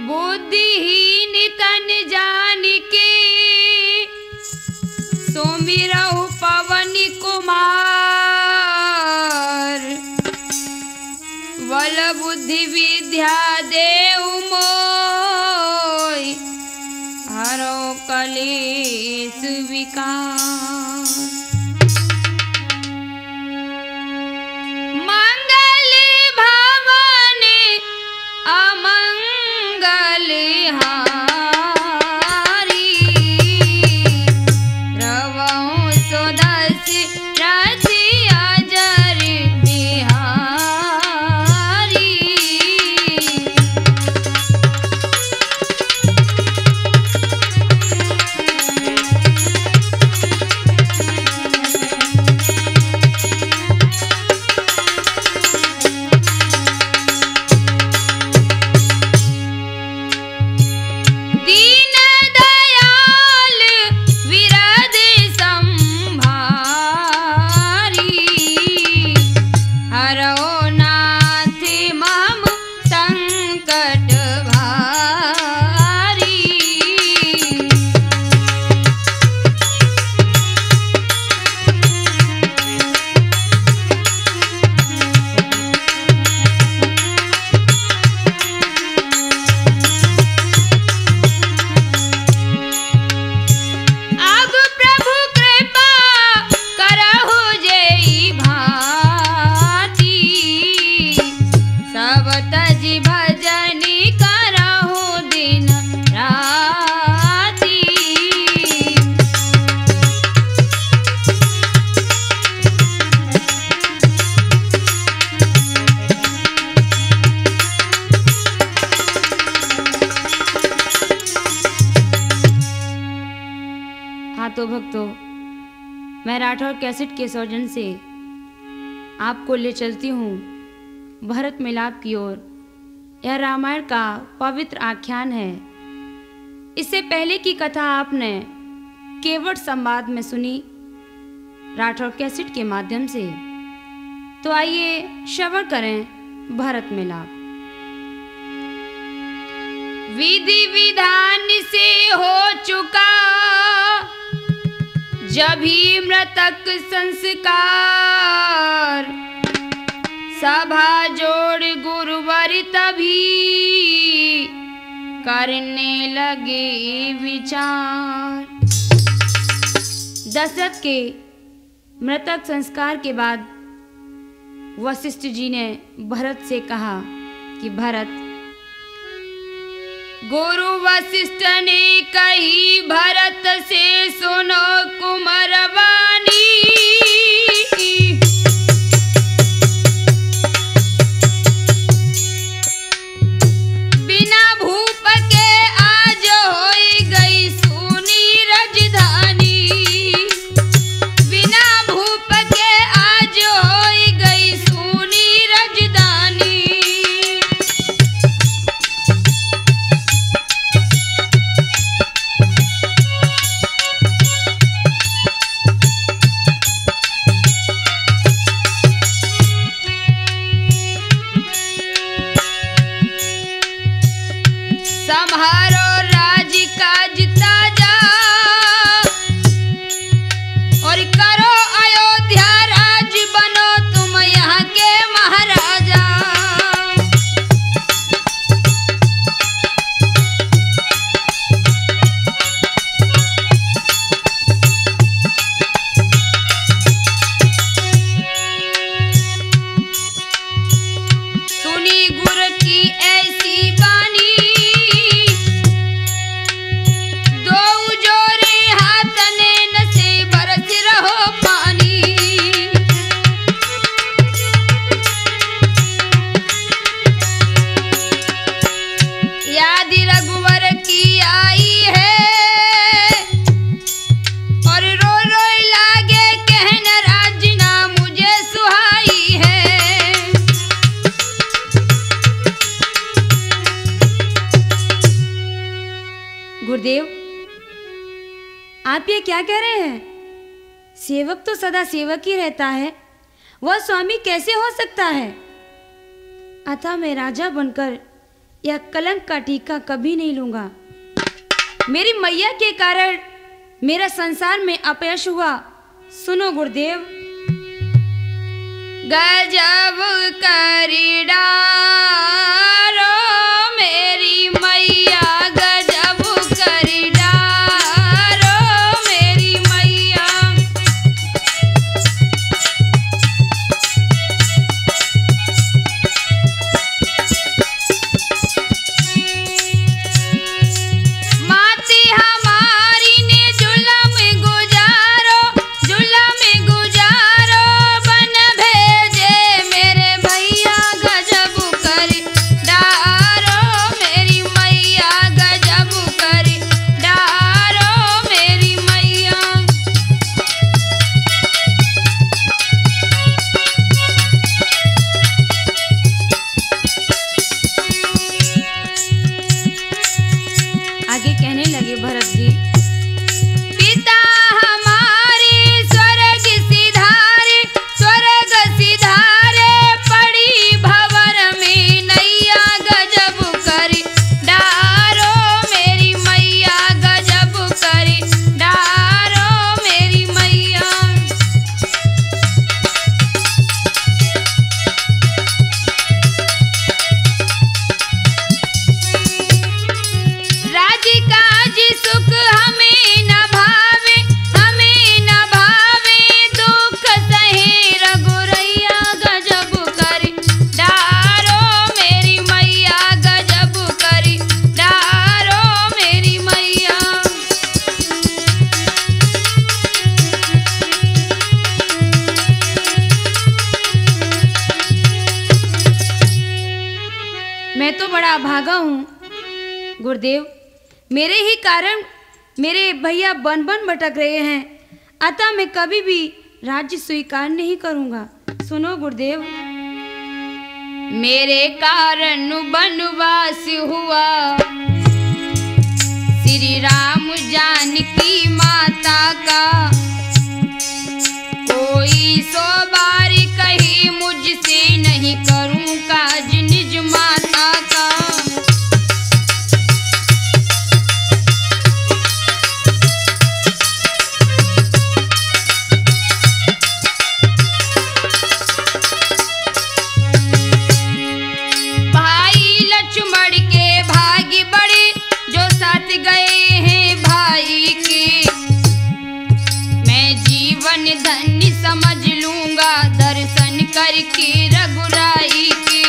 बुद्धिहीन तन जान के सोमिरहु पवन कुमार। बल बुद्धि विद्या देहु मोय हरो कलेश विकार। मंगल भवन अमंगल हारी रवौ सदस्य रथि अजर बिहारी। दीन दयाल विरद संभारी हरो नाथ मम संकट भारी। अब प्रभु कृपा करहु जेई भांति सब तजि भजनि करहु दिन राति। हाँ तो भक्तों, मैं राठौर कैसेट के सौजन से आपको ले चलती हूँ भरत मिलाप की ओर। यह रामायण का पवित्र आख्यान है। इससे पहले की कथा आपने केवट संवाद में सुनी राठौर कैसेट के माध्यम से। तो आइए श्रवण करें भरत मिलाप। विधि विधान से हो चुका जब ही मृतक संस्कार। सभा जोड़ गुरुवर तभी करने लगे विचार। दशरथ के मृतक संस्कार के बाद वशिष्ठ जी ने भरत से कहा कि भरत, गुरु वशिष्ठ ने कही भरत से सुनो कुंवर वाणी। बिना भूप के आज होई गई सुनी राजधानी। बिना भूप के आज होई गई सुनी राजधानी। सम्हारो राज काज ताजा और करो अयोध्या राज। बनो तुम यहाँ के महाराजा। सुनी गुर की ऐसी बानी दो जोरे हाथ नैन से बरस रहो पानी। याद रघुवर की आई है और रो रो लागे कहन राज ना मुझे सुहाई है। गुरुदेव, आप ये क्या कह रहे हैं? सेवक तो सदा सेवक ही रहता है, वह स्वामी कैसे हो सकता है? अतः मैं राजा बनकर या कलंक का टीका कभी नहीं लूंगा। मेरी मैया के कारण मेरा संसार में अपयश हुआ। सुनो गुरुदेव। गजब करी डारो मेरी मैया, गजब करी डारो मेरी मैया। माती हमारी ने जुल्म गुजारो, जुल्म गुजारो बन भेजे मेरे भैया, गजब करी डारो मेरी मैया, गजब करी डारो मेरी मैया। आगे कहने लगे भरत जी। पिता हमारी स्वर्ग सिधारे, स्वर्ग सिधारे पड़ी भंवर में नैया, गजब करी डारो मेरी मैया, गजब करी डारो मेरी मैया। राजी काजी सुख हमें न भावे, हमें न भावे दुख सहे रघुरैया, गजब करी डारो मेरी मैया, गजब करी डारो मेरी मैया। मैं तो बड़ा अभागा हूँ गुरुदेव। मेरे ही कारण मेरे भैया बन बन भटक रहे हैं, अतः मैं कभी भी राज्य स्वीकार नहीं करूंगा। सुनो गुरुदेव। मेरे कारण वनवास हुआ, श्री राम जानकी माता का, कोई सौ बार कही मुझसे नहीं करूं काज निज माता का। भाई लक्ष्मण के भागी बड़े जो साथ गए हैं भाई के, मैं जीवन धन्य समझ लूंगा दर्शन करके रघुराई के।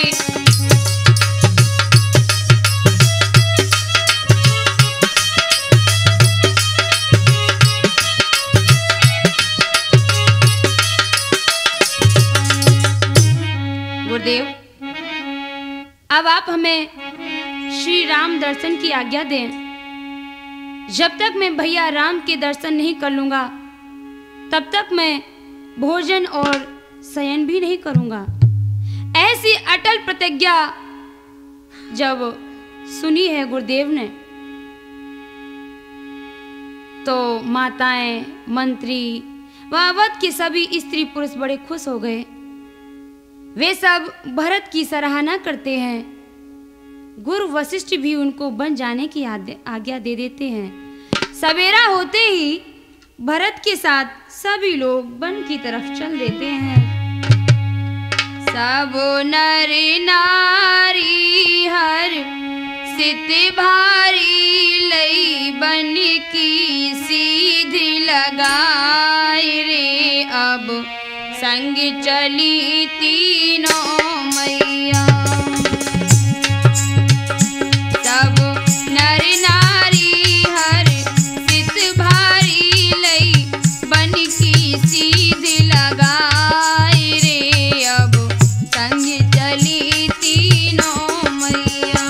गुरुदेव, अब आप हमें श्री राम दर्शन की आज्ञा दें। जब तक मैं भैया राम के दर्शन नहीं कर लूंगा तब तक मैं भोजन और शयन भी नहीं करूंगा। ऐसी अटल प्रतिज्ञा जब सुनी है गुरुदेव ने तो माताएं, मंत्री व अवध के सभी स्त्री पुरुष बड़े खुश हो गए। वे सब भरत की सराहना करते हैं। गुरु वशिष्ठ भी उनको बन जाने की आज्ञा दे देते हैं। सवेरा होते ही भरत के साथ सभी लोग वन की तरफ चल देते हैं। सब नर नारी हर सित भारी लई बन की सीधी लगाई रे, अब संग चली तीनों मैया। सब नर नारी हर सित भारी लई बन की सीधी लगाई रे, अब संग चली तीनों मैया।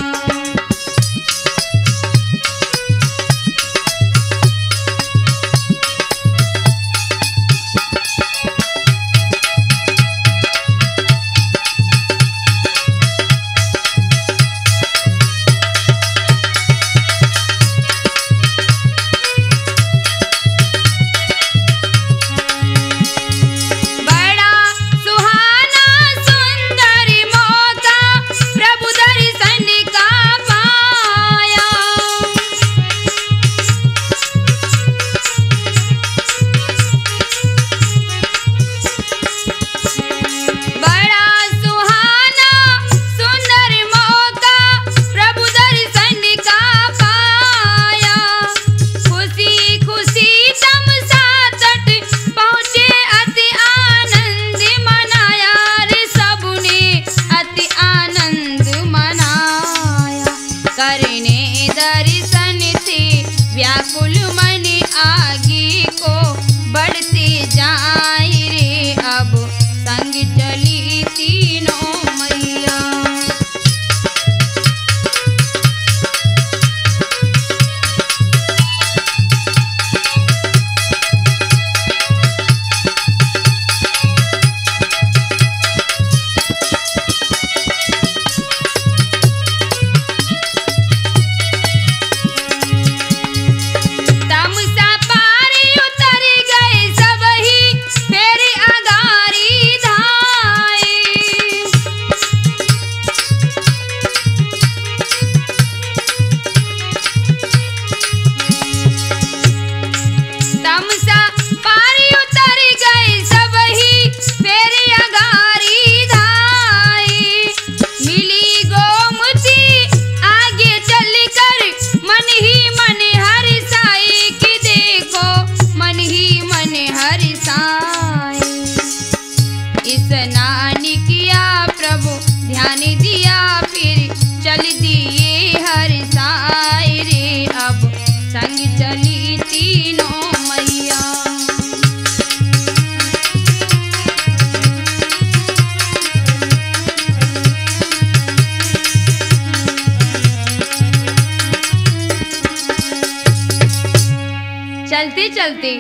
चलते चलते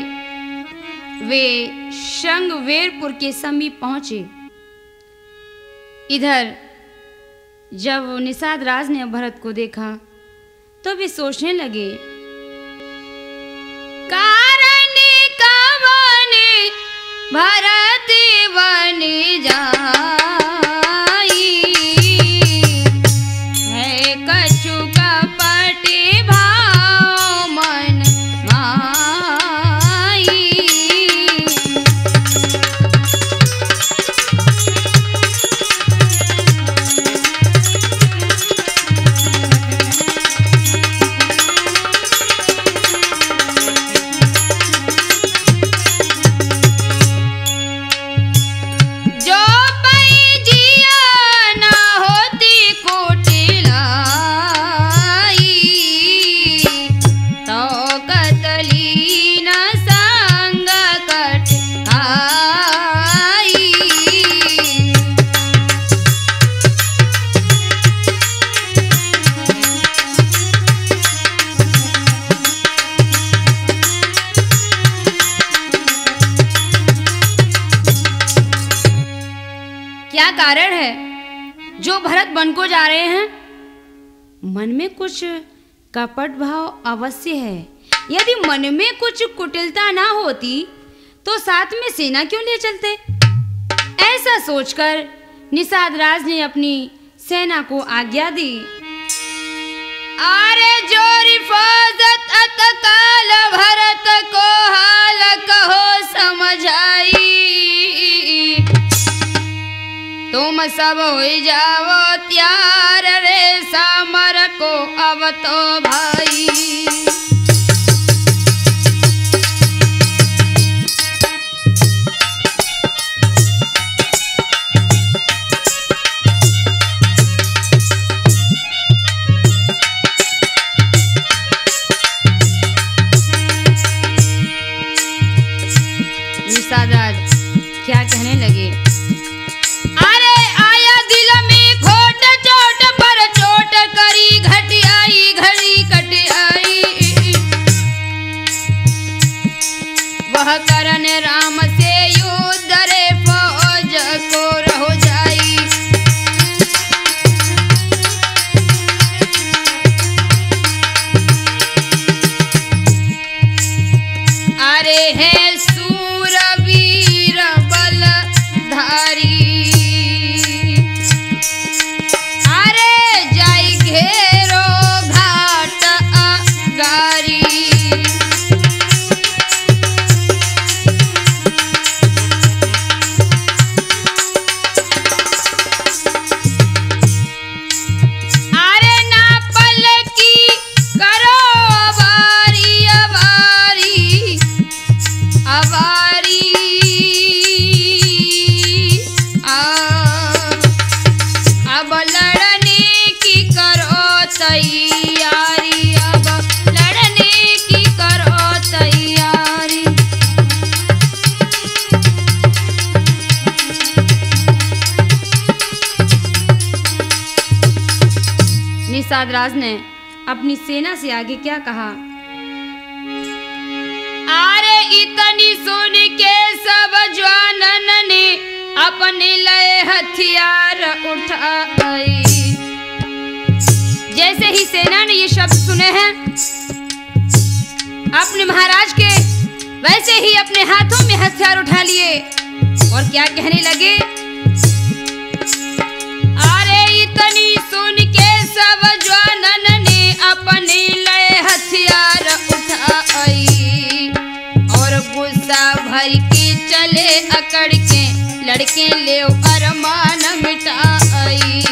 वे श्रृंगवेरपुर के समीप पहुंचे। इधर जब निषाद राज ने भरत को देखा तो वे सोचने लगे, कारण कवन भरत वन जाई, है कछु कपट भाव मन माई। क्या कारण है जो भरत वन को जा रहे हैं? मन में कुछ कपट भाव अवश्य है। यदि मन में कुछ कुटिलता ना होती तो साथ में सेना क्यों ले चलते? ऐसा सोचकर निषाद राज ने अपनी सेना को आज्ञा दी। आरे जोरी फौजत अतकाल भरत को हाल कहो समझाई, तुम सब हो जाओ त्यार रे सामर को अब तो भाई। निषाद राज क्या कहने लगे, अरे आया दिल में खोट चोट पर चोट करी घट आई घड़ी कट आई, वह करन राम से युद्ध रे फौज को रहो जाई। अरे है सूरवीर बलधारी, अरे जाई घेरो घाट अगारी, अरे ना पलकी करो अवारी अवारी अवारी, अब लड़ने की करो तैयारी, अब लड़ने की करो तैयारी। निषाद राज ने अपनी सेना से आगे क्या कहा, अरे इतनी सुन के सब जवानन ने अपने लए हथियार उठाई। जैसे ही सेना ने ये शब्द सुने हैं अपने महाराज के, वैसे ही अपने हाथों में हथियार उठा लिए और क्या कहने लगे, अरे इतनी सुन के सब जवानन ने अपने लए हथियार उठाई, और गुस्सा भर के चले अकड़ के लड़के ले अरमान मिटाई।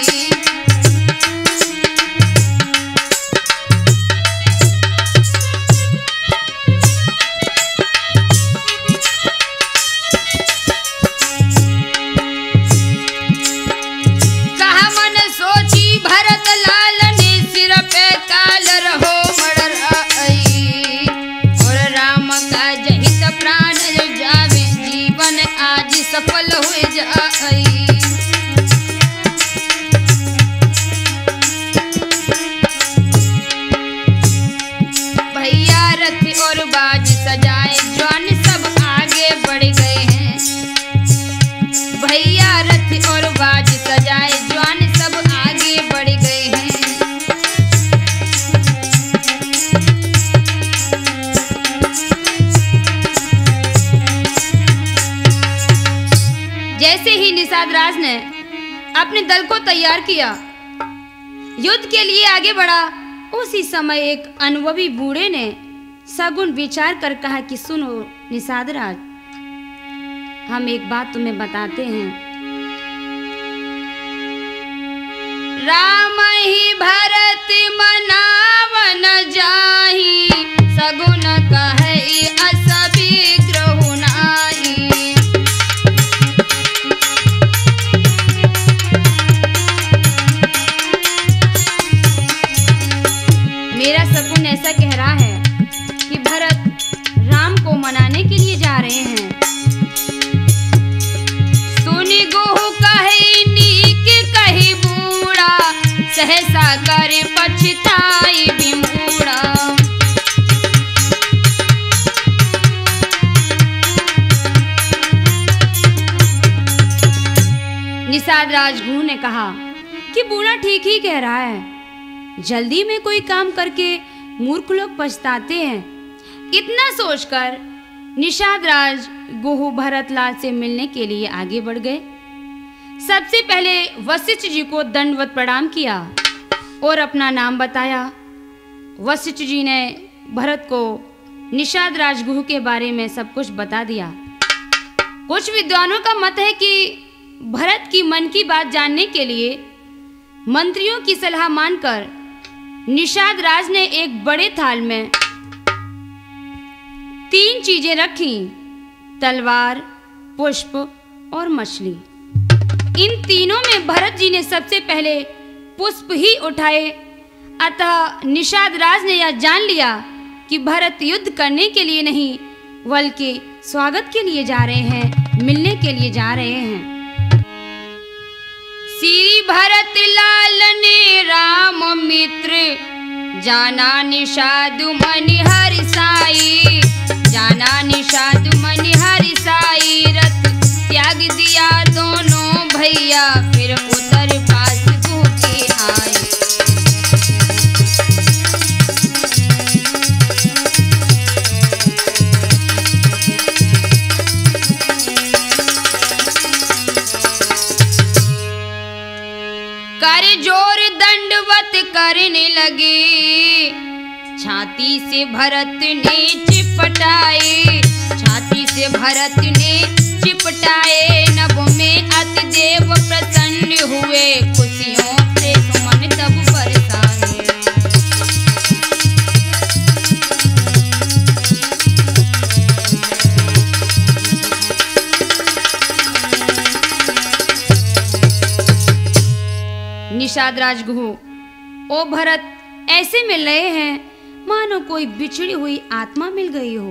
कहा मन सोची भरत लाल ने सिर पे काल रहो मर आई, और राम का जहित प्राण जावे जीवन आज सफल हो जाई। निषाद राज ने अपने दल को तैयार किया, युद्ध के लिए आगे बढ़ा। उसी समय एक अनुभवी बूढ़े ने सगुन विचार कर कहा कि सुनो निषाद राज, हम एक बात तुम्हें बताते हैं। राम ही भरत मनावन जाहि, सगुन कहे असबी ग्रहु नाही। मेरा सगुन ऐसा कह रहा है कि भरत राम को मनाने के लिए जा रहे हैं। सुनि गुहु कहे नीक कही बूढ़ा, सहसा कर पछताई बिमूढ़ा। निषाद राज गुहु ने कहा कि बूढ़ा ठीक ही कह रहा है, जल्दी में कोई काम करके मूर्ख लोग पछताते हैं। इतना सोचकर निषाद राज गुहु भरतलाल से मिलने के लिए आगे बढ़ गए। सबसे पहले वशिष्ठ जी को दंडवत प्रणाम किया और अपना नाम बताया। वशिष्ठ जी ने भरत को निषाद राज गुहु के बारे में सब कुछ बता दिया। कुछ विद्वानों का मत है कि भरत की मन की बात जानने के लिए मंत्रियों की सलाह मानकर निषाद राज ने एक बड़े थाल में 3 चीजें रखी, तलवार, पुष्प और मछली। इन तीनों में भरत जी ने सबसे पहले पुष्प ही उठाए। अतः निषाद राज ने यह जान लिया कि भरत युद्ध करने के लिए नहीं बल्कि स्वागत के लिए जा रहे हैं, मिलने के लिए जा रहे हैं। श्री भरत लाल ने राम मित्र, जाना निषाद मनि हरिसाई, जाना निषाद मनि हरिसाई। रथ त्याग दिया दोनों भैया, फिर उतर पास गुहु के आए। कर जोर दंडवत करने लगे, छाती से भरत ने चिपटाए, छाती से भरत ने चिपटाए। नभ में अति देव प्रसन्न हुए, खुशियों से सुमन तब बरसाए। निषाद राज गुहु, ओ भरत ऐसे मिल रहे हैं मानो कोई बिछड़ी हुई आत्मा मिल गई हो।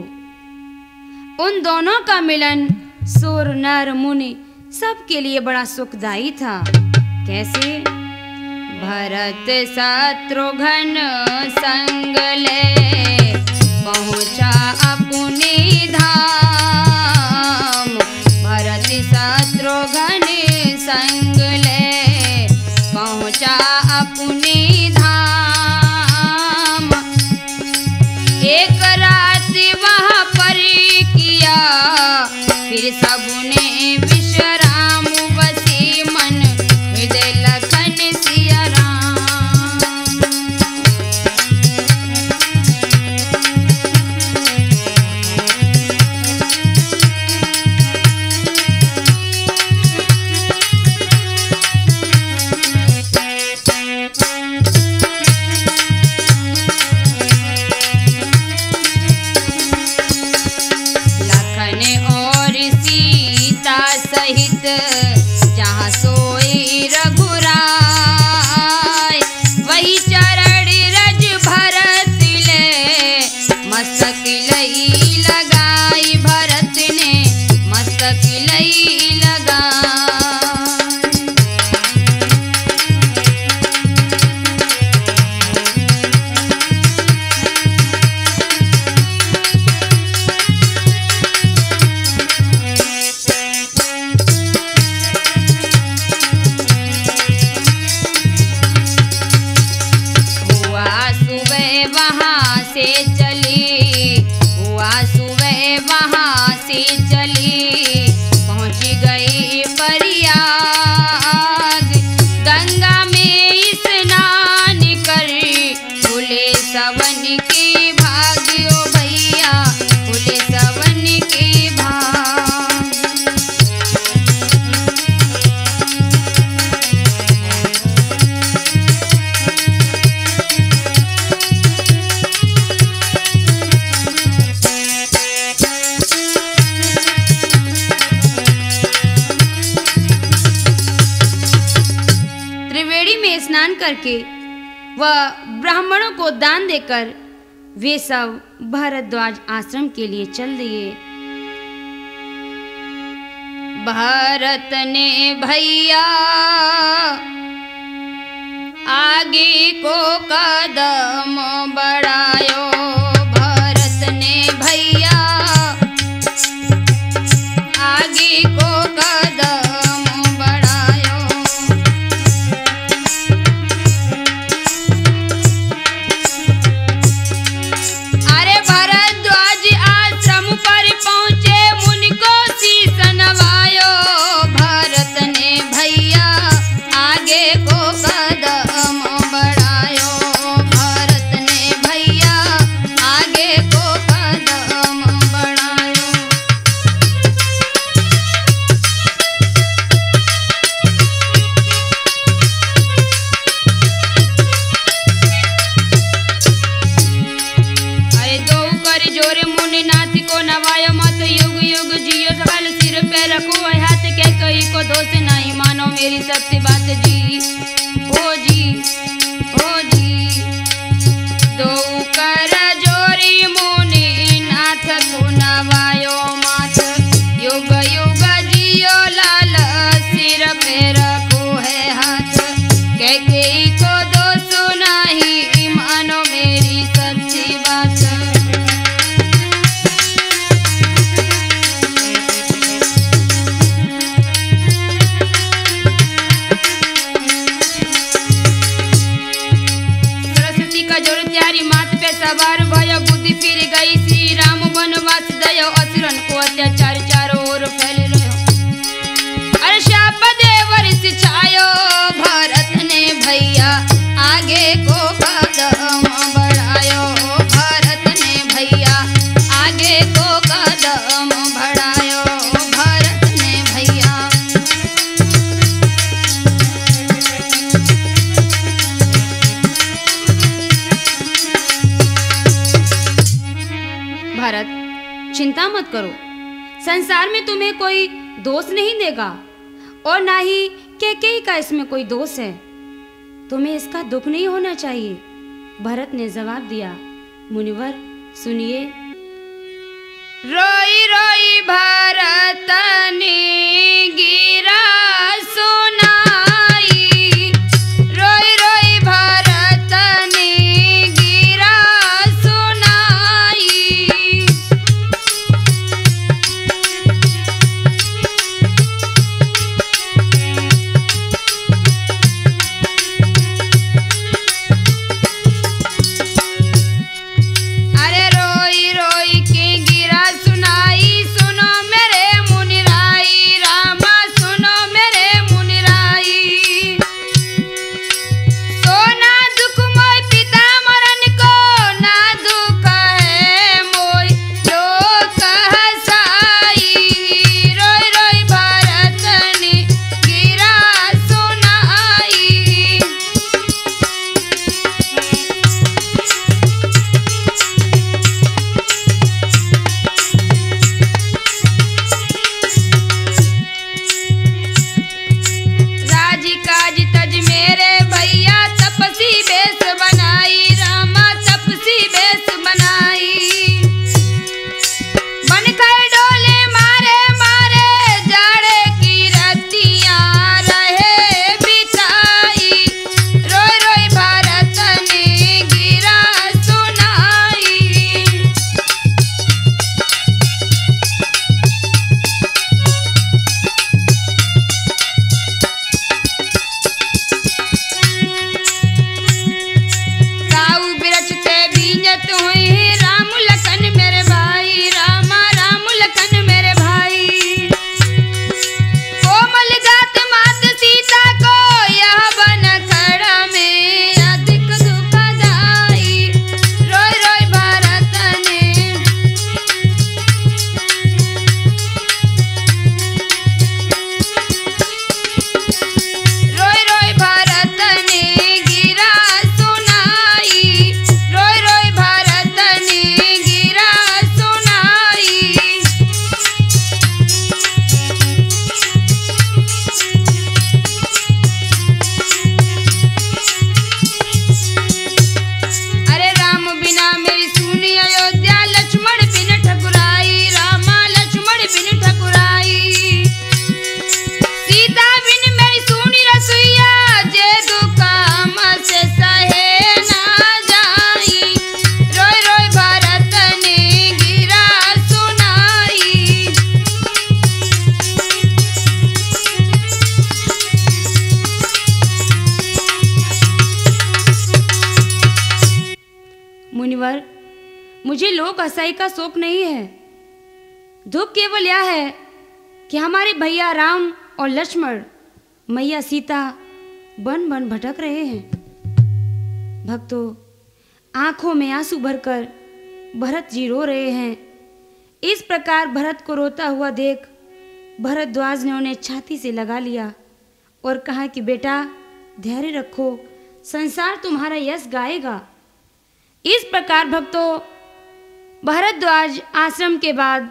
उन दोनों का मिलन सुर नर मुनि सबके लिए बड़ा सुखदायी था। कैसे? भरत शत्रुघ्न संग ले, पहुंचा अपने धाम। भरत शत्रुघ्न संग ले, पहुंचा अपने धाम। एक रात वहां पर किया, फिर सबने विश्राम। बसी मन हृदय लखन सिया राम। सहित जहाँ सोई रघुराय, वही चरण रज भरत ले, मस्तक लई लगाई। भरत ने मस्तक लई लगाई। के व ब्राह्मणों को दान देकर वे सब भारद्वाज आश्रम के लिए चल दिए। भरत ने भैया आगे को कदम बढ़ायो, भरत ने भैया आगे को कदम बढ़ायो। अरे भारद्वाज आश्रम पर पहुंचे, मुनि को शीश नवायो, भरत ने भैया आगे को कदम बढ़ायो, भरत ने भैया आगे को कदम बढ़ायो। अरे दो कर जोरे मुनि नाथ को नवायो, मत युग युग जियो सवाल सिर पे रखो हाथ के, कहीं को दोष नहीं मानो मेरी सत्य बात जी। ओ जी ओ जी दो कर जोरी मुनि नाथ को नवायो, माथ युग युग जियो लाल सिर पे रखो है हाथ, कहीं को दोष नहीं मानो मेरी सच्ची बात। सरस्वती का जोर त्यारी माथ पे सवार भयो, बुद्धि फिर गई श्री राम वनवास दयो, असुरन को अत्याचार चारों ओर फैल रहो। अरे शाप देवर सिछायो, भरत ने भैया आगे को कदम बढ़ायो, भरत ने भैया आगे को कदम बढ़ायो, भरत ने भैया। भरत चिंता मत करो, संसार में तुम्हें कोई दोष नहीं देगा और ना ही कैकेयी का इसमें कोई दोष है, तुम्हें इसका दुख नहीं होना चाहिए। भरत ने जवाब दिया, मुनिवर सुनिए। रोई रोई भरत ने गिरा सुनाई, रोई रोई भरत ने गिरा सुनाई। अरे रोई रोई के गिरा सुनाई, सुनो मेरे मुनिराई, रामा सुनो मेरे मुनिराई। सोना दुख मोय पिता मरण को, ना दुख है मोय लोक हसाई, रोई रोई भरत ने गिरा सुनाई। राज काज तज मेरे भैया, तपसी बेस बनाई, रामा तपसी बेस बनाई। बन कर डोले मारे मारे, जाड़े की रतियां रहे बिताई, रोई रोई भरत ने गिरा सुनाई। ताऊ बिरचते बीजत हुई, राम लखन मेरे भाई, रामा राम लखन मेरे भाई। कोमल जात मात सीता को, यह बन खड़ा में अधिक दुखदाई, रोई रोई भरत ने। रोई रोई भरत ने गिरा सुनाई, रोई रोई भरत ने मुनिवर, मुझे लोक हसाई का शौक नहीं है। दुख केवल यह है कि हमारे भैया राम और लक्ष्मण, मैया सीता बन बन भटक रहे हैं। भक्तों, आंखों में आंसू भरकर भरत जी रो रहे हैं। इस प्रकार भरत को रोता हुआ देख भरद्वाज ने उन्हें छाती से लगा लिया और कहा कि बेटा धैर्य रखो, संसार तुम्हारा यश गाएगा। इस प्रकार भक्तों, भरद्वाज आश्रम के बाद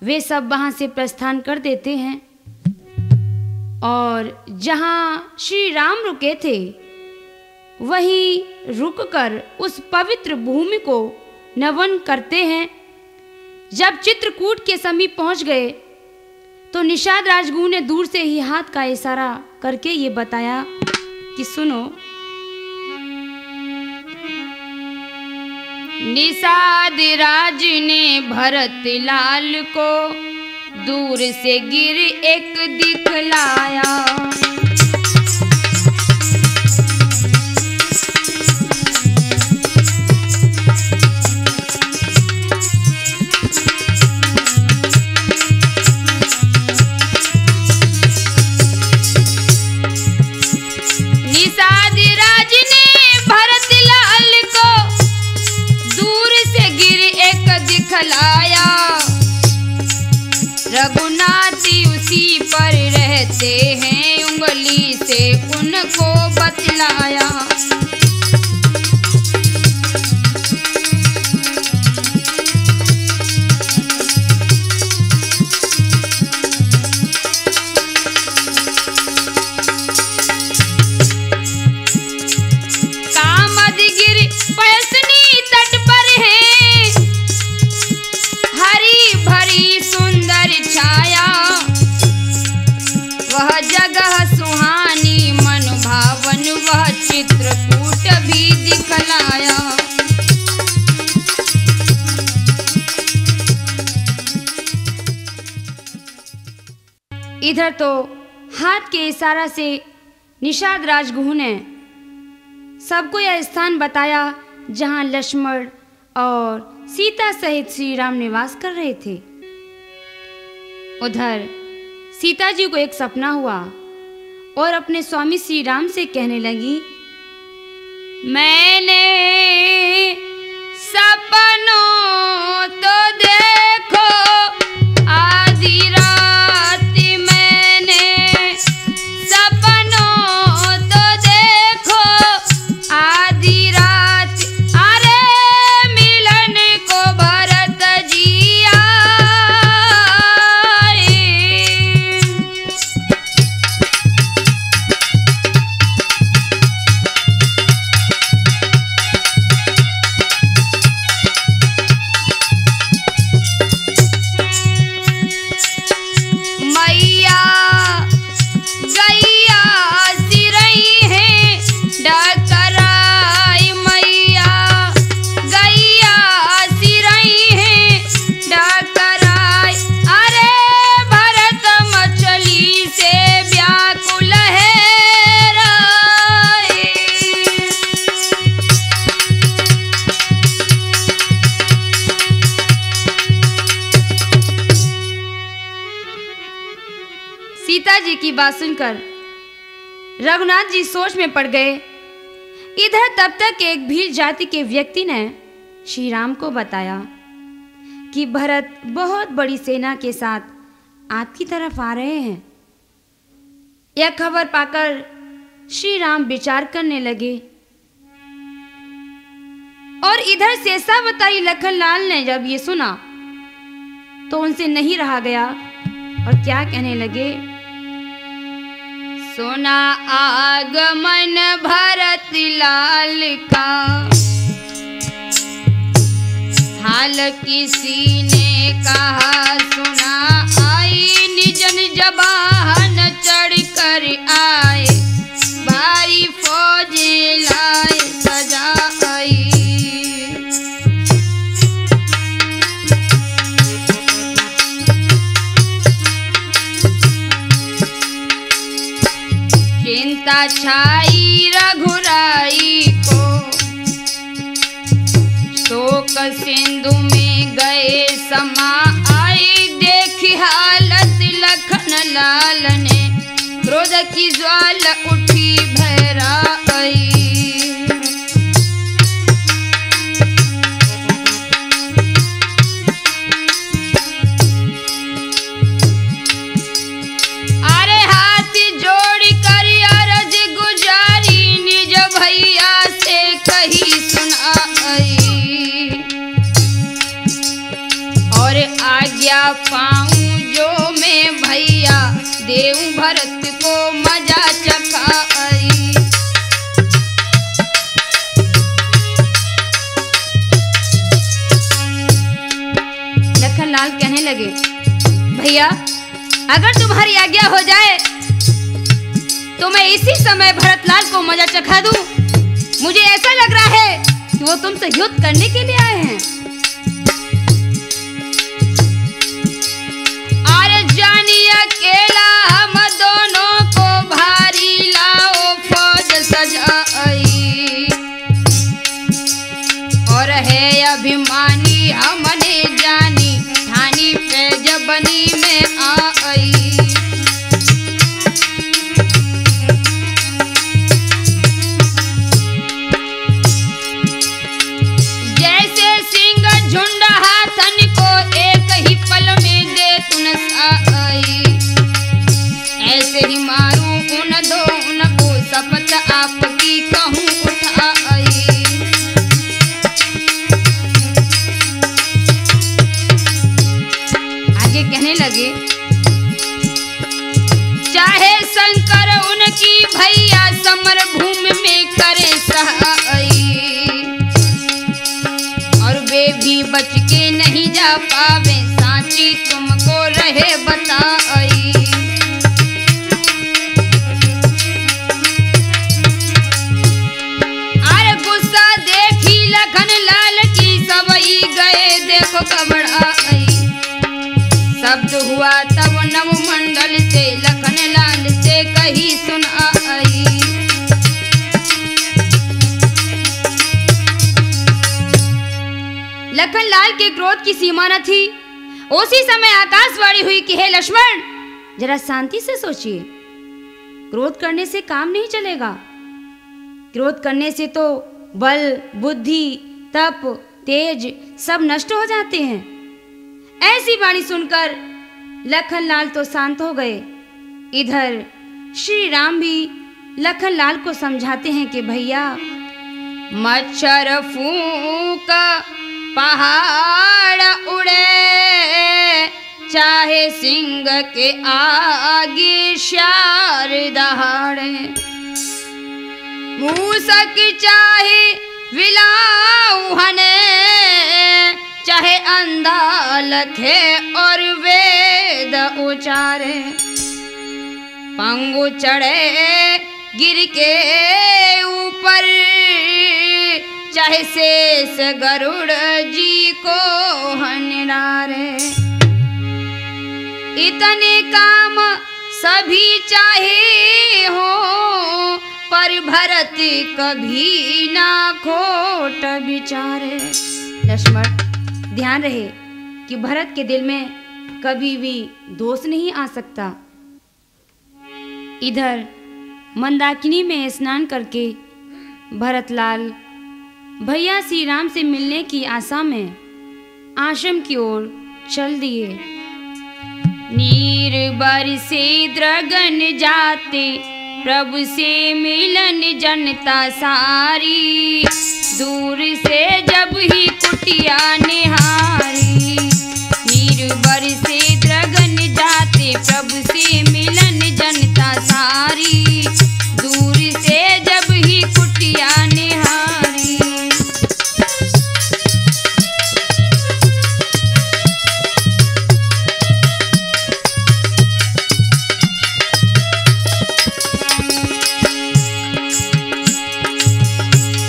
वे सब वहां से प्रस्थान कर देते हैं और जहां श्री राम रुके थे वहीं रुककर उस पवित्र भूमि को नमन करते हैं। जब चित्रकूट के समीप पहुंच गए तो निषाद राजगुरु ने दूर से ही हाथ का इशारा करके ये बताया कि सुनो। निषाद राज ने भरत लाल को दूर से गिर एक दिखलाया। रघुनाथी उसी पर रहते हैं, उंगली से उनको बतलाया। कामदगिरि पयसनी तट पर है, हरी भरी सुंदर छाया। वह जगह सुहानी मन भावन, वह चित्रकूट भी दिखलाया। इधर तो हाथ के इशारा से निषाद राजगुरु ने सबको यह स्थान बताया जहां लक्ष्मण और सीता सहित श्री राम निवास कर रहे थे। उधर सीता जी को एक सपना हुआ और अपने स्वामी श्री राम से कहने लगी, मैंने सपनों तो देखो आधी रात, मैंने सपनों तो देखो आधी रात। अरे मिलन को भरत जी आए। मैया गैया सिरई है डकराई, मैया गैया सिरई है डकराई। अरे भरत मछली से व्याकुल है राय। सीता जी की बात सुनकर रघुनाथ जी सोच में पड़ गए। इधर तब तक एक भील जाति के व्यक्ति ने श्री राम को बताया कि भरत बहुत बड़ी सेना के साथ आपकी तरफ आ रहे हैं। यह खबर पाकर श्री राम विचार करने लगे और इधर शेषावतारी लखनलाल ने जब ये सुना तो उनसे नहीं रहा गया और क्या कहने लगे, सुना आगमन भरत लाल का, हाल किसी ने कहा सुना। आई निज निज वाहन चढ़ कर आए, भारी फौज लाए सजाई। चिंता छाई रघुराई को, की ज्वाल उठी भैराई। अरे हाथ जोड़ कर अर्ज गुजारी निज भैया से कही सुनाई। और आज्ञा पाऊं जो मैं भैया देव भरत को मजा चखाई। लखनलाल कहने लगे, भैया अगर तुम्हारी आज्ञा हो जाए तो मैं इसी समय भरतलाल को मजा चखा दूं। मुझे ऐसा लग रहा है कि वो तुमसे युद्ध करने के लिए आए हैं। अरे जानी अकेला हम दोनों को भारी लाओ फौज सजाई। और है अभिमानी हमने जानी ठानी पे जबनी में आई। जैसे सिंह झुंड हाथन को एक ही पल में दे तुन आई। ऐसे ही मारूं उन दोनों को शपथ आपकी कहूं उठाई। आगे कहने लगे, चाहे शंकर उनकी भैया समर भूमि में करे सहाई। और वे भी बच के नहीं जा पावे सांची तुमको रहे बताई। अरे गुस्सा देखी लखनलाल की सबई गए देखो घबराई। शब्द हुआ तब नवमंडल से लखनलाल से कही सुनाई। लखनलाल के क्रोध की सीमा न थी। उसी समय आकाशवाणी हुई कि हे लक्ष्मण, जरा शांति से सोचिए। क्रोध करने से काम नहीं चलेगा। क्रोध करने से तो बल, बुद्धि, तप, तेज सब नष्ट हो जाते हैं। ऐसी वाणी सुनकर लखनलाल तो शांत हो गए। इधर श्री राम भी लखनलाल को समझाते हैं कि भैया, मच्छर फूंक पहाड़ उड़े, चाहे सिंह के आगे शार दहाड़े। मूसक चाहे विलाउहने, चाहे अंधा लखे और वेद उचारे। पंगु चढ़े गिर के ऊपर, चाहे शेष गरुड़ जी को हनिरारे। इतने काम सभी चाहे हो, पर भरत कभी ना खोट विचारे। लक्ष्मण, ध्यान रहे कि भरत के दिल में कभी भी दोष नहीं आ सकता। इधर मंदाकिनी में स्नान करके भरतलाल भैया श्री राम से मिलने की आशा में आश्रम की ओर चल दिए। नीर बरसे द्रगन जाते, प्रभु से मिलन जनता सारी। दूर से जब ही कुटिया निहारी, नीर बरसे द्रगन जाते, प्रभु से मिलन जनता सारी। दूर से जब ही कुटिया निहारी।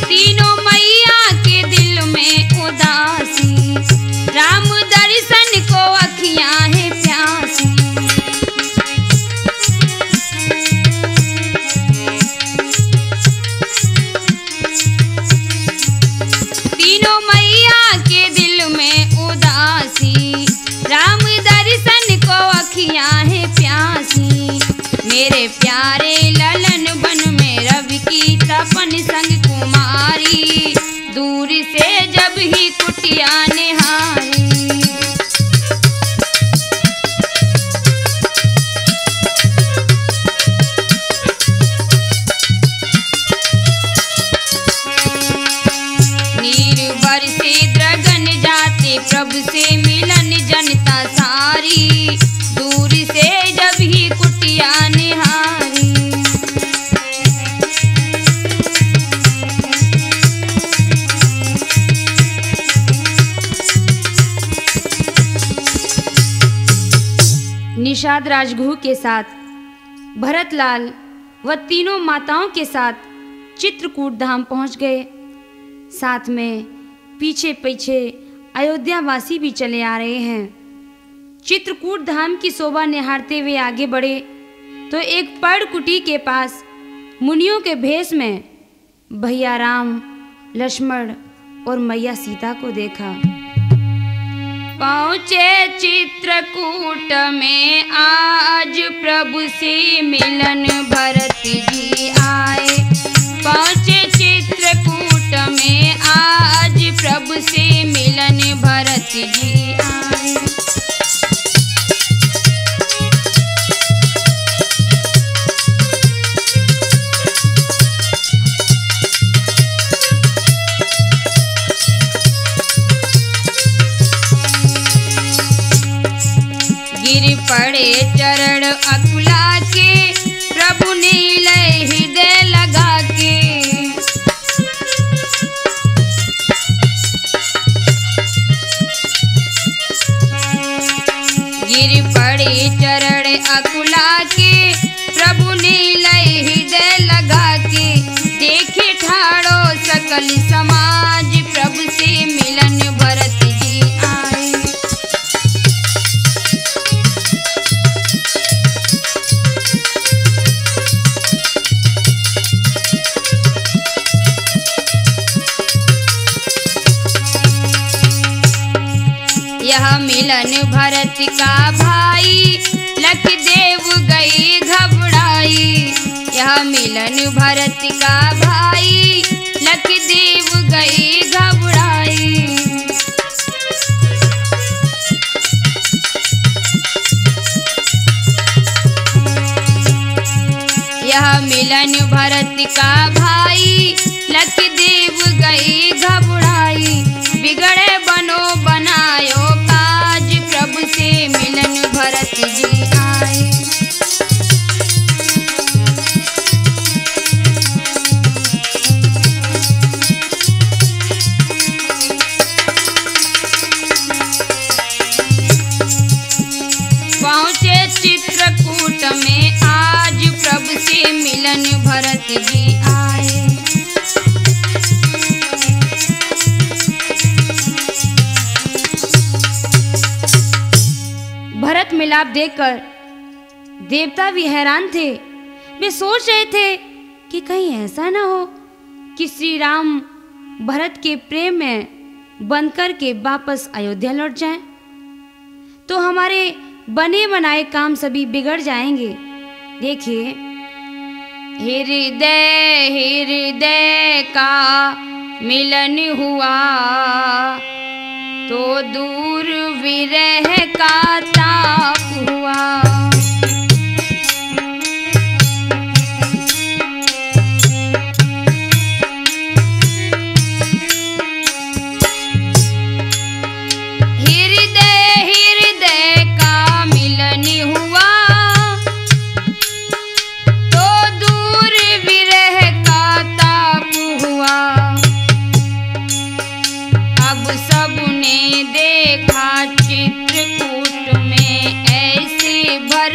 तीनों मेरे प्यारे ललन बन में रवि की तपन संग कुमारी, दूर से जब ही कुटिया निहारी। नीर बरसे द्रगन जाते प्रभु से मिलन जनता सारी, दूर से जब ही कुटिया निहारी। निषाद राजगुह के साथ भरतलाल व तीनों माताओं के साथ चित्रकूट धाम पहुंच गए। साथ में पीछे पीछे अयोध्यावासी भी चले आ रहे हैं। चित्रकूट धाम की शोभा निहारते हुए आगे बढ़े तो एक पर्णकुटी के पास मुनियों के भेष में भैया राम, लक्ष्मण और मैया सीता को देखा। पहुँचे चित्रकूट में आज प्रभु से मिलन भरत जी आए। पहुँचे चित्रकूट में आज प्रभु से मिलन भरत जी आए। गिर पड़े चरण अकुला के प्रभु ने लय हृदय लगा के। गिर पड़े चरण अकुला के प्रभु ने लय हृदय लगा के। देखे ठाड़ो सकल समाज प्रभु से मिलन भरत जी आए। यह मिलन भरत का भाई लखदेव गई घबराई। यह मिलन भरत का भाई लखदेव गई घबराई। यह मिलन भरत का भाई लखदेव गई घबराई। बिगड़े बनो बनायो काज प्रभु से मिलन भरत जी आए। पहुँचे चित्रकूट में आज प्रभु से मिलन भरत जी आए। भरत मिलाप देखकर देवता भी हैरान थे। वे सोच रहे थे कि कहीं ऐसा ना हो कि श्री राम भरत के प्रेम में बंध कर के वापस अयोध्या लौट जाएं, तो हमारे बने बनाए काम सभी बिगड़ जाएंगे। देखिए, हृदय हृदय का मिलन हुआ तो दूर विरह का ताप हुआ। हृदय हृदय का मिलन हुआ तो दूर विरह का ताप हुआ। अब सबने देखा चित्रकूट में ऐसे भर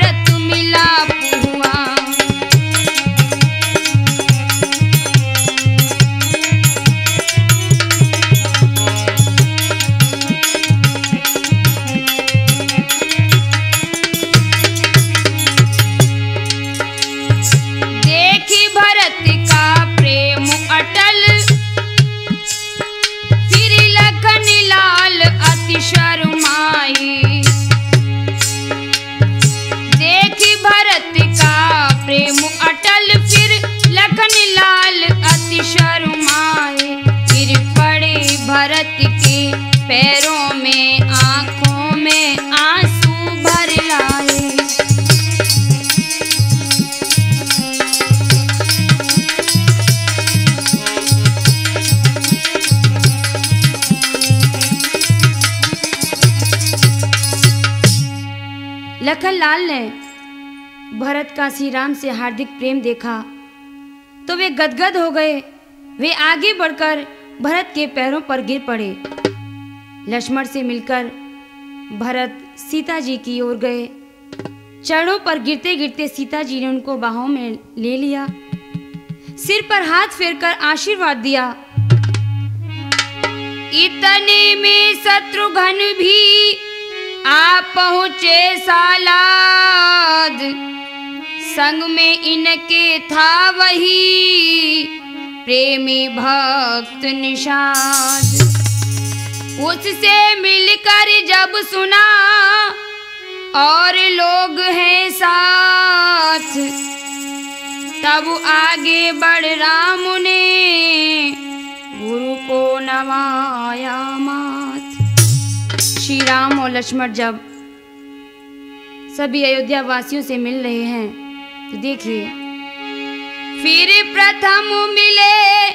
भरत के पैरों में आंखों में आंसू भर लाए। लखनलाल ने भरत का श्री राम से हार्दिक प्रेम देखा तो वे गदगद हो गए। वे आगे बढ़कर भरत के पैरों पर गिर पड़े। लक्ष्मण से मिलकर भरत सीता जी की ओर गए। चरणों पर गिरते गिरते सीता जी ने उनको बाहों में ले लिया, सिर पर हाथ फेरकर आशीर्वाद दिया। इतने में शत्रुघ्न भी आ पहुँचे सालाद, संग में इनके था वही प्रेमी भक्त निषाद। उससे मिलकर जब सुना और लोग हैं साथ, तब आगे बढ़ राम ने गुरु को नवाया माथ। श्री राम और लक्ष्मण जब सभी अयोध्या वासियों से मिल रहे हैं तो देखिए, फिर प्रथम मिले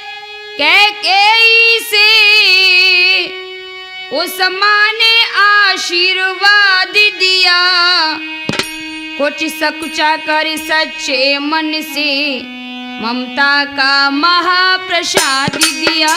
कैकेयी से, उस माँ ने आशीर्वाद दिया। कुछ सकुचा कर सच्चे मन से ममता का महाप्रसाद दिया।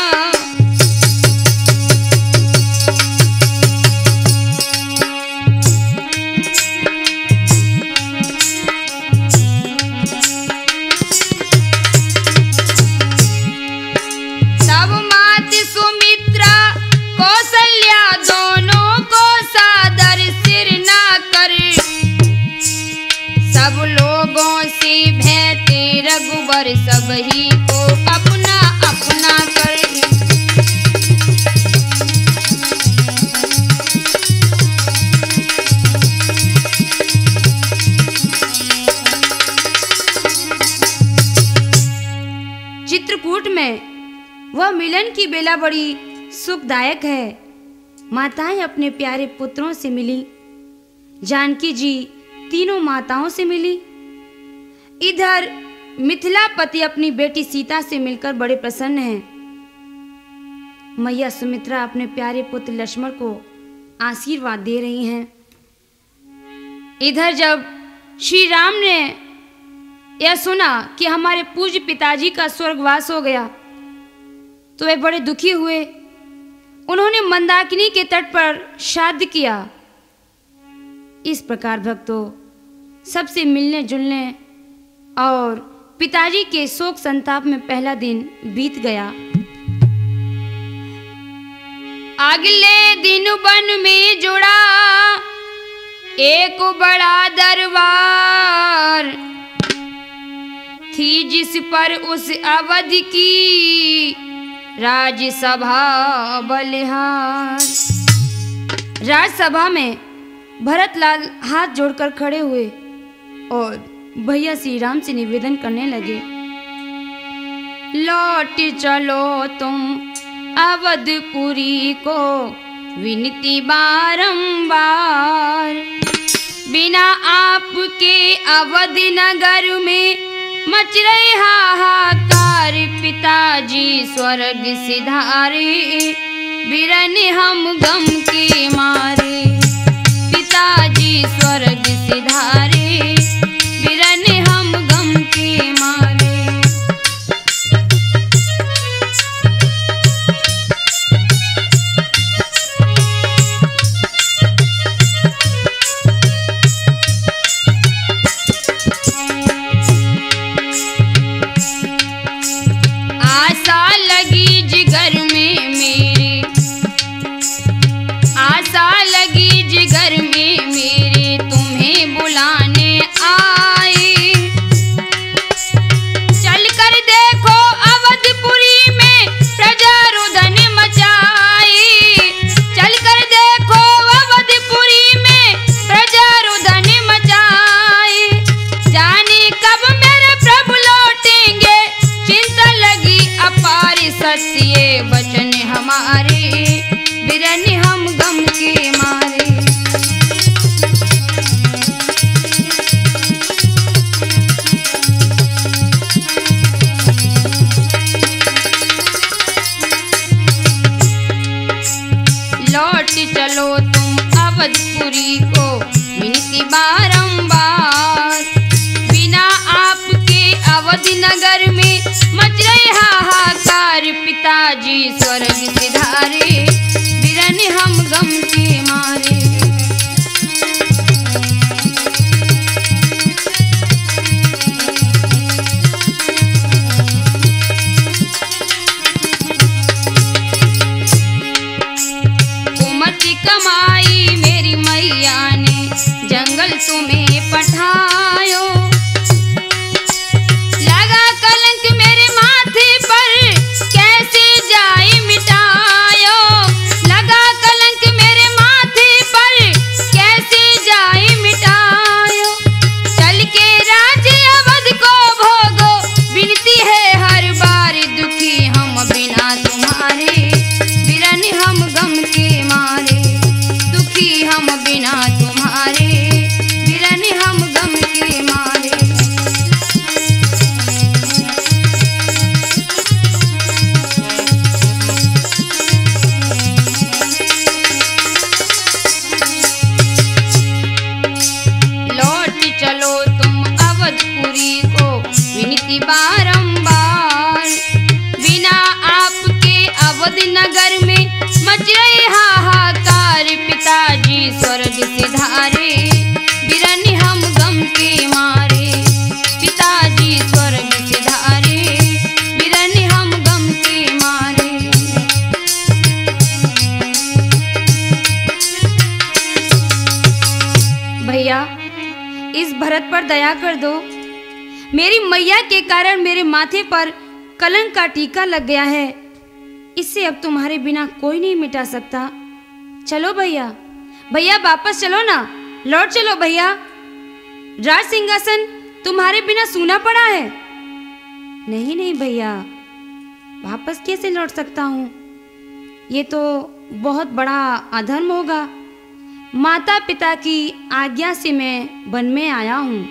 सब लोगों से भेंटे रघुवर सब ही को अपना अपना कर। चित्रकूट में वह मिलन की बेला बड़ी सुखदायक है। माताएं अपने प्यारे पुत्रों से मिली। जानकी जी तीनों माताओं से मिली। इधर मिथिलापति अपनी बेटी सीता से मिलकर बड़े प्रसन्न हैं। मैया सुमित्रा अपने प्यारे पुत्र लक्ष्मण को आशीर्वाद दे रही हैं। इधर जब श्री राम ने यह सुना कि हमारे पूज्य पिताजी का स्वर्गवास हो गया तो वे बड़े दुखी हुए। उन्होंने मंदाकिनी के तट पर श्राद्ध किया। इस प्रकार भक्तों सबसे मिलने जुलने और पिताजी के शोक संताप में पहला दिन बीत गया। अगले दिन वन में जुड़ा एक बड़ा दरबार थी, जिस पर उस अवधि की राजसभा बलिहार। राजसभा में भरतलाल हाथ जोड़कर खड़े हुए और भैया श्री राम से निवेदन करने लगे, लौट चलो तुम अवधपुरी को विनती बारंबार। बिना आपके अवध नगर में मच रहे हाहाकार। पिताजी स्वर्ग सिधारे बिरन हम गम के मारे। पिताजी स्वर्ग सिधारे बिरन हम गम के मारे। आशा लगी जिगर में मेरे, आशा लगी जिगर में मेरे, तुम्हें बुलाने चलो तुम अवधपुरी को विनती बारंबार। बिना आपके अवध नगर में मच रहे हाहाकार। पिताजी स्वर्ग सिधारे, बिरन हम गम के मारे। कमाई मेरी मैया ने जंगल तुम्हें पठायो। लगा कलंक मेरे माथे पर कैसे जाए मिटायो। लगा कलंक मेरे माथे पर कैसे जाए मिटायो। चल के राज्य अवध को भोगो, विनती है हर बार। दुखी हम बिना तुम्हारे, बिरन हम गम के मारे। हम बिना तुम्हारे, बिरन हम गम के मारे। लौट चलो तुम अवधपुरी को विनती बारंबार। बिना आपके अवध नगर में मच रहे हाहाकार। पिताजी स्वर्ग सिधारे, बिरन हम गम के मारे। पिताजी स्वर्ग सिधारे, बिरन हम गम के मारे। भैया, इस भरत पर दया कर दो। मेरी मैया के कारण मेरे माथे पर कलंक का टीका लग गया है। इससे अब तुम्हारे बिना कोई नहीं मिटा सकता। चलो भैया, भैया वापस चलो ना, लौट चलो भैया। राज सिंहासन तुम्हारे बिना सूना पड़ा है। नहीं नहीं भैया, वापस कैसे लौट सकता हूँ? ये तो बहुत बड़ा अधर्म होगा। माता पिता की आज्ञा से मैं वन में आया हूँ।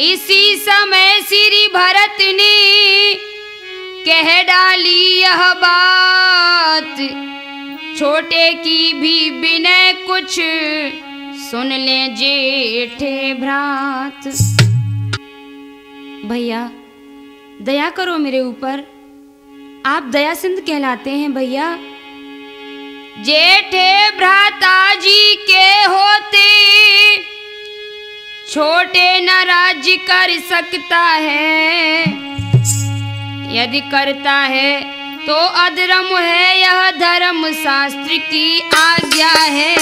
इसी समय श्री भरत ने कह डाली यह बात। छोटे की भी विनय कुछ सुन ले जेठे भ्रात। भैया दया करो मेरे ऊपर, आप दया सिंध कहलाते हैं भैया। जेठे भ्राता जी के होते छोटे न राज्य कर सकता है। यदि करता है तो अधर्म है, यह धर्म शास्त्र की आज्ञा है।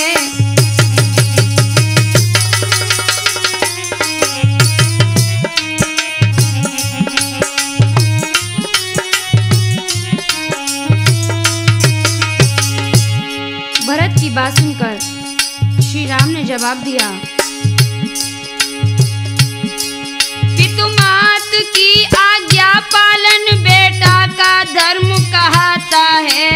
भरत की बात सुनकर श्री राम ने जवाब दिया, पितुमात की आज्ञा पालन बेटा का धर्म कहता है।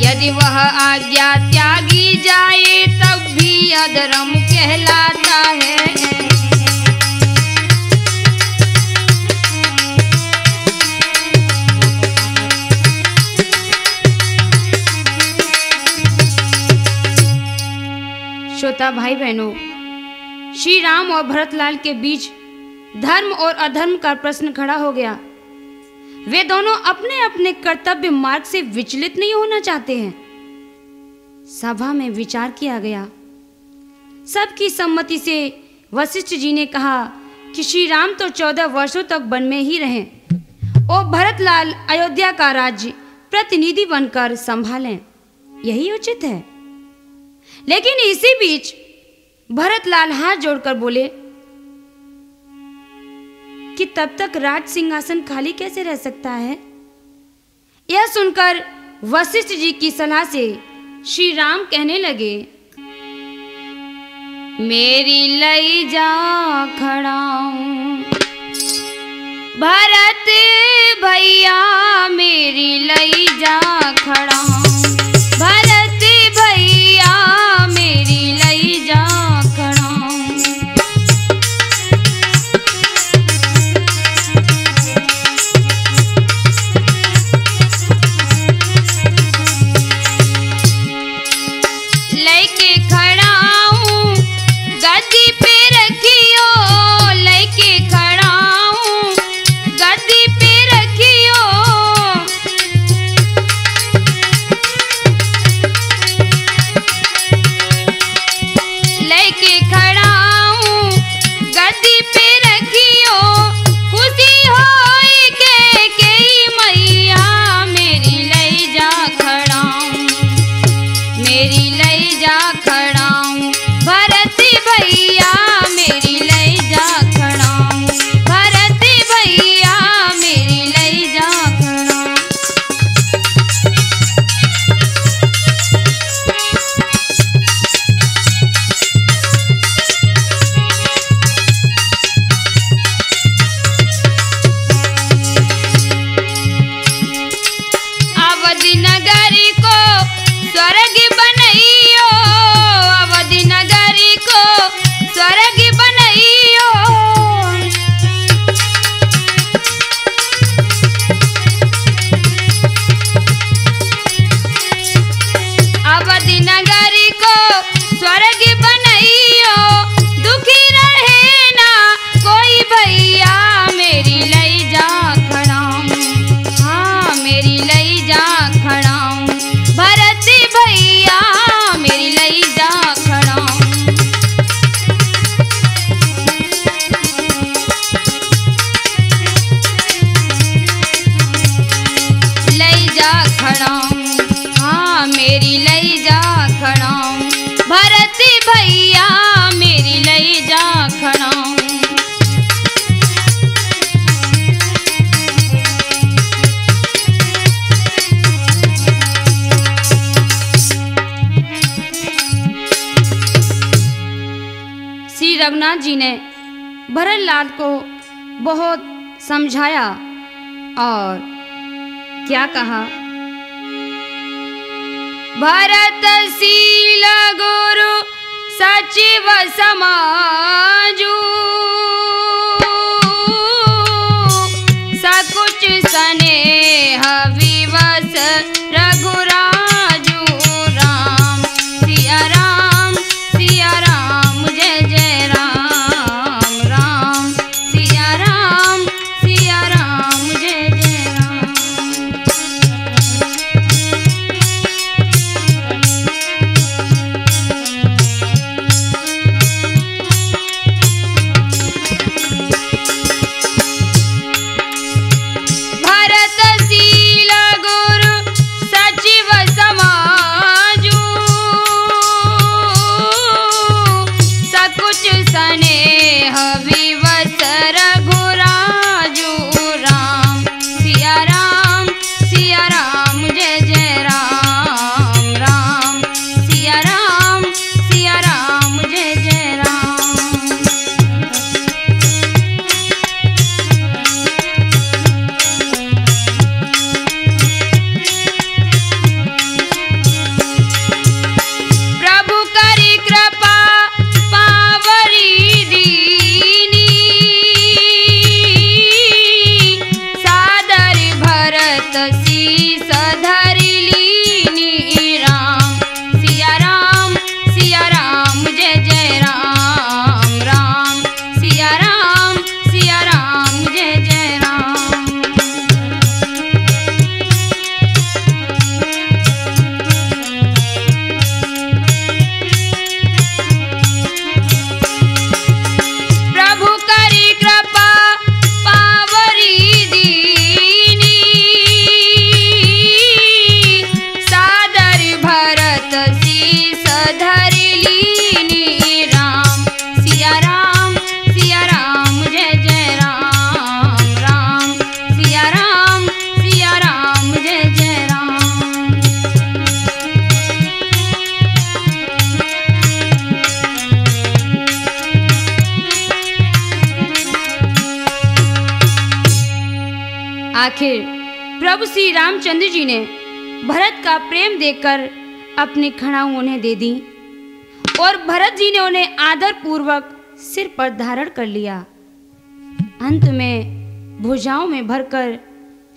यदि वह आज्ञा त्यागी जाए तब भी अधर्म कहलाता है। श्रोता भाई बहनों, श्री राम और भरतलाल के बीच धर्म और अधर्म का प्रश्न खड़ा हो गया। वे दोनों अपने अपने कर्तव्य मार्ग से विचलित नहीं होना चाहते हैं। सभा में विचार किया गया। सबकी सम्मति से वशिष्ठ जी ने कहा कि श्री राम तो 14 वर्षों तक वन में ही रहें और भरतलाल अयोध्या का राज्य प्रतिनिधि बनकर संभालें, यही उचित है। लेकिन इसी बीच भरतलाल हाथ जोड़कर बोले कि तब तक राज सिंहासन खाली कैसे रह सकता है। यह सुनकर वशिष्ठ जी की सलाह से श्री राम कहने लगे, मेरी लई जा खड़ाऊं भरत भैया, मेरी लई जा खड़ाऊं भरत भैया, मेरी लई जा खड़ाऊं। रघुनाथ जी ने भरत लाल को बहुत समझाया और क्या कहा। भरतशील गुरु सचिव समाजू सकुच स्नेह विवश रघुराजू राम सिया राम जय जय राम राम सिया राम जय जय राम। भरतशील गुरु सचिव समाजू सकुच स्नेह विवश रघुराजू राम सिया राम जय जय राम राम सिया राम जय जय राम। प्रभु करी कृपा पावरी दीनी सादर भरत शीस धरि लीनी राम सिया राम जय जय राम राम सिया राम जय जय राम। प्रभु करी कृपा पावरी दीनी सादर भरत शीस धरि लीनी राम सिया राम जय जय राम राम सिया राम जय जय राम। आखिर प्रभु श्री रामचंद्र जी ने भरत का प्रेम देखकर अपनी खड़ाऊ उन्हें दे दी और भरत जी ने उन्हें आदर पूर्वक सिर पर धारण कर लिया। अंत में भुजाओं में भरकर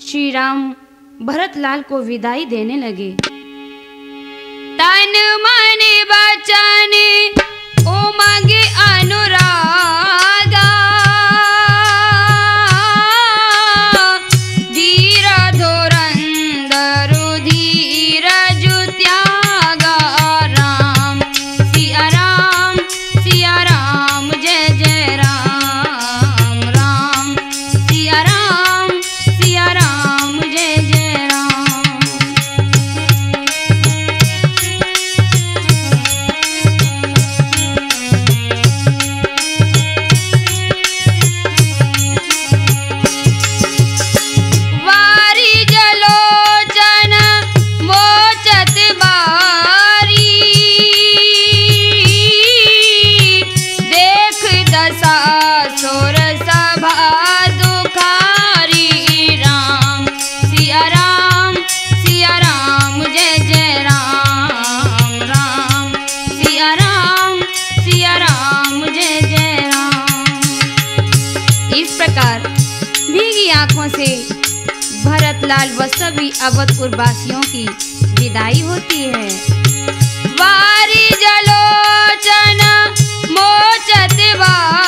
श्री राम भरत लाल को विदाई देने लगे। तन मन वचन उमंग अनुरागा धीर धुरंधर धीरज त्यागा राम सिया राम जय जय राम राम सिया राम जय जय राम। वारी जलोचन मोचत बारी देख दशा सुर सभा दुखारी राम सिया राम जय जय राम राम सिया राम जय जय राम। इस प्रकार भीगी आंखों से भरत लाल व सभी अवधपुर वासियों की विदाई होती है। वारी जलोचन मोचत बारी